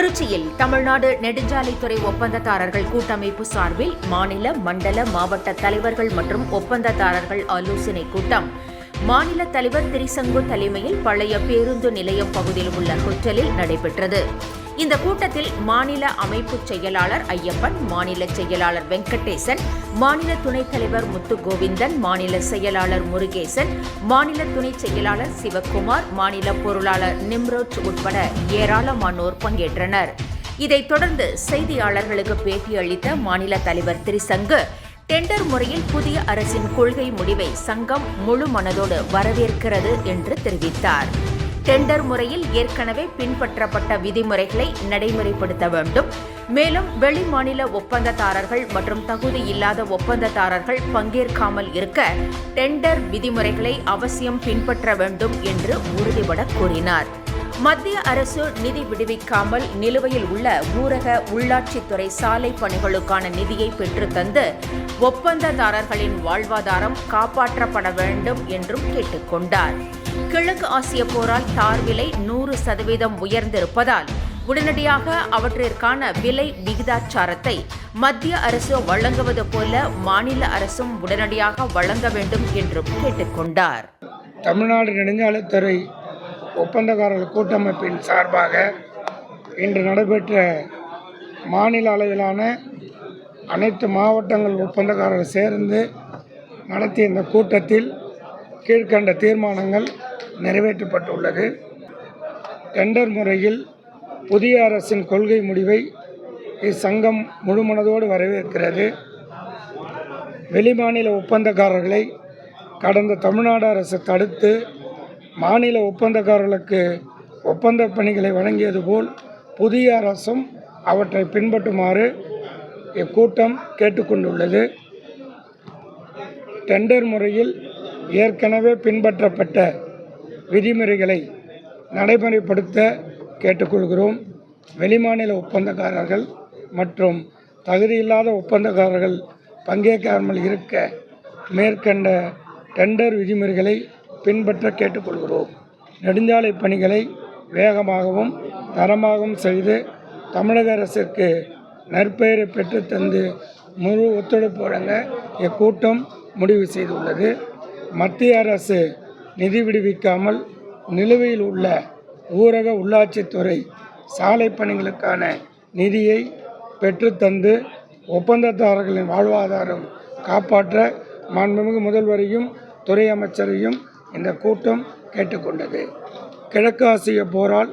திருச்சியில் தமிழ்நாடு நெடுஞ்சாலைத்துறை ஒப்பந்ததாரர்கள் கூட்டமைப்பு சார்பில் மாநில, மண்டல, மாவட்ட தலைவர்கள் மற்றும் ஒப்பந்ததாரர்கள் ஆலோசனை கூட்டம் மாநில தலைவர் திரிசங்கு தலைமையில் பழைய பேருந்து நிலையம் பகுதியில் உள்ள ஹோட்டலில் நடைபெற்றது. இந்த கூட்டத்தில் மாநில அமைப்பு செயலாளர் ஐயப்பன், மாநில செயலாளர் வெங்கடேசன், மாநில துணைத் தலைவர் முத்துகோவிந்தன், மாநில செயலாளர் முருகேசன், மாநில துணை செயலாளர் சிவக்குமார், மாநில பொருளாளர் நிம்ரோட் உட்பட ஏராளமானோர் பங்கேற்றனர். இதைத் தொடர்ந்து செய்தியாளர்களுக்கு பேட்டியளித்த மாநில தலைவர் திரிசங்கு, டெண்டர் முறையில் புதிய அரசின் கொள்கை முடிவை சங்கம் முழு மனதோடு வரவேற்கிறது என்று தெரிவித்தார். டெண்டர் முறையில் ஏற்கனவே பின்பற்றப்பட்ட விதிமுறைகளை நடைமுறைப்படுத்த வேண்டும். மேலும் வெளிமாநில ஒப்பந்ததாரர்கள் மற்றும் தகுதி இல்லாத ஒப்பந்ததாரர்கள் பங்கேற்காமல் இருக்க டெண்டர் விதிமுறைகளை அவசியம் பின்பற்ற வேண்டும் என்று உறுதிபட கூறினார். மத்திய அரசு நிதி விடுவிக்காமல் நிலுவையில் உள்ள ஊரக உள்ளாட்சித்துறை சாலை பணிகளுக்கான நிதியை பெற்றுத்தந்து ஒப்பந்ததாரர்களின் வாழ்வாதாரம் காப்பாற்றப்பட வேண்டும் என்றும் கேட்டுக்கொண்டார். கிழக்கு ஆசிய போரால் தார் விலை 100% உயர்ந்திருப்பதால் உடனடியாக அவற்றிற்கான விலை விகிதாச்சாரத்தை மத்திய அரசு வழங்குவது போல மாநில அரசும் உடனடியாக வழங்க வேண்டும் என்றும் கேட்டுக்கொண்டார். தமிழ்நாடு நெடுஞ்சாலைத்துறை ஒப்பந்தக்காரர்கள் கூட்டமைப்பின் சார்பாக இன்று நடைபெற்ற மாநில அளவிலான அனைத்து மாவட்டங்கள் ஒப்பந்தக்காரர்கள் சேர்ந்து நடத்திய இந்த கூட்டத்தில் கீழ்கண்ட தீர்மானங்கள் நிறைவேற்றப்பட்டுள்ளது. டெண்டர் முறையில் புதிய அரசின் கொள்கை முடிவை இச்சங்கம் முழுமனதோடு வரவேற்கிறது. வெளிமாநில ஒப்பந்தக்காரர்களை கடந்த தமிழ்நாடு அரசு தடுத்து மாநில ஒப்பந்தக்காரர்களுக்கு ஒப்பந்த பணிகளை வழங்கியது போல் புதிய அரசும் அவற்றை பின்பற்றுமாறு இக்கூட்டம் கேட்டுக்கொண்டுள்ளது. டெண்டர் முறையில் ஏற்கனவே பின்பற்றப்பட்ட விதிமுறைகளை நடைமுறைப்படுத்த கேட்டுக்கொள்கிறோம். வெளிமாநில ஒப்பந்தக்காரர்கள் மற்றும் தகுதியில்லாத ஒப்பந்தக்காரர்கள் பங்கேற்காமல் இருக்க மேற்கண்ட டெண்டர் விதிமுறைகளை பின்பற்ற கேட்டுக்கொள்கிறோம். நெடுஞ்சாலை பணிகளை வேகமாகவும் தரமாகவும் செய்து தமிழக அரசிற்கு நற்பெயரை பெற்றுத்தந்து முழு ஒத்துழைப்பு வழங்க இக்கூட்டம் முடிவு செய்துள்ளது. மத்திய அரசு நிதி விடுவிக்காமல் நிலுவையில் உள்ள ஊரக உள்ளாட்சித்துறை சாலை பணிகளுக்கான நிதியை பெற்றுத்தந்து ஒப்பந்ததாரர்களின் வாழ்வாதாரம் காப்பாற்ற மாண்புமிகு முதல்வரையும் துறை அமைச்சரையும் இந்த கூட்டம் கேட்டுக்கொண்டது. கிழக்கு ஆசிய போரால்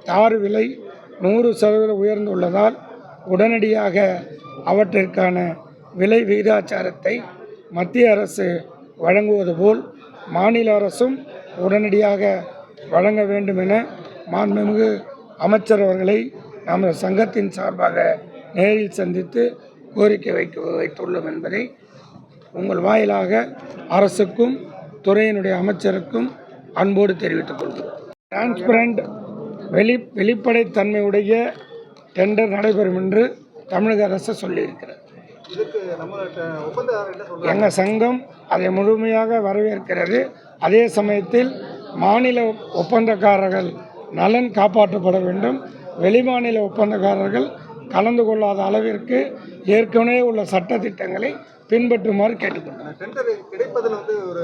தார் விலை 100% உயர்ந்துள்ளதால் உடனடியாக அவற்றிற்கான விலை விகிதாச்சாரத்தை மத்திய அரசு வழங்குவது போல் மாநில அரசும் உடனடியாக வழங்க வேண்டும் என மாண்புமிகு அமைச்சர் அவர்களை நமது சங்கத்தின் சார்பாக நேரில் சந்தித்து கோரிக்கை வைத்துள்ளோம் என்பதை உங்கள் வாயிலாக அரசுக்கும் துறையினுடைய அமைச்சருக்கும் அன்போடு தெரிவித்துக் கொள்கிறோம். டிரான்ஸ்பரண்ட் வெளிப்படைத்தன்மையுடைய டெண்டர் நடைபெறும் என்று தமிழக அரசு சொல்லியிருக்கிறது. எங்கள் சங்கம் அதை முழுமையாக வரவேற்கிறது. அதே சமயத்தில் மாநில ஒப்பந்தக்காரர்கள் நலன் காப்பாற்றப்பட வேண்டும். வெளிமாநில ஒப்பந்தக்காரர்கள் கலந்து கொள்ளாத அளவிற்கு ஏற்கனவே உள்ள சட்ட திட்டங்களை பின்பற்றுமாறு கேட்டுக்கொண்டார். டெண்டர் கிடைப்பதில் ஒரு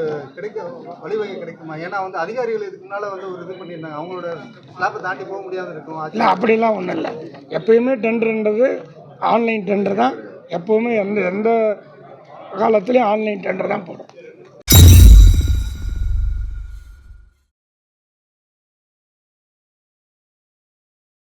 வழிவகை கிடைக்குமா? ஏன்னா அதிகாரிகள் இதுக்கு முன்னால் ஒரு இது பண்ணியிருந்தாங்க, அவங்களோட ஸ்லாப்பை தாண்டி போக முடியாத இருக்கும். இல்லை, அப்படிலாம் ஒன்றும் இல்லை. எப்பயுமே டெண்டர்ன்றது ஆன்லைன் டெண்டர் தான். எப்போவுமே எந்த காலத்துலேயும் ஆன்லைன் டெண்டர் தான் போடும்.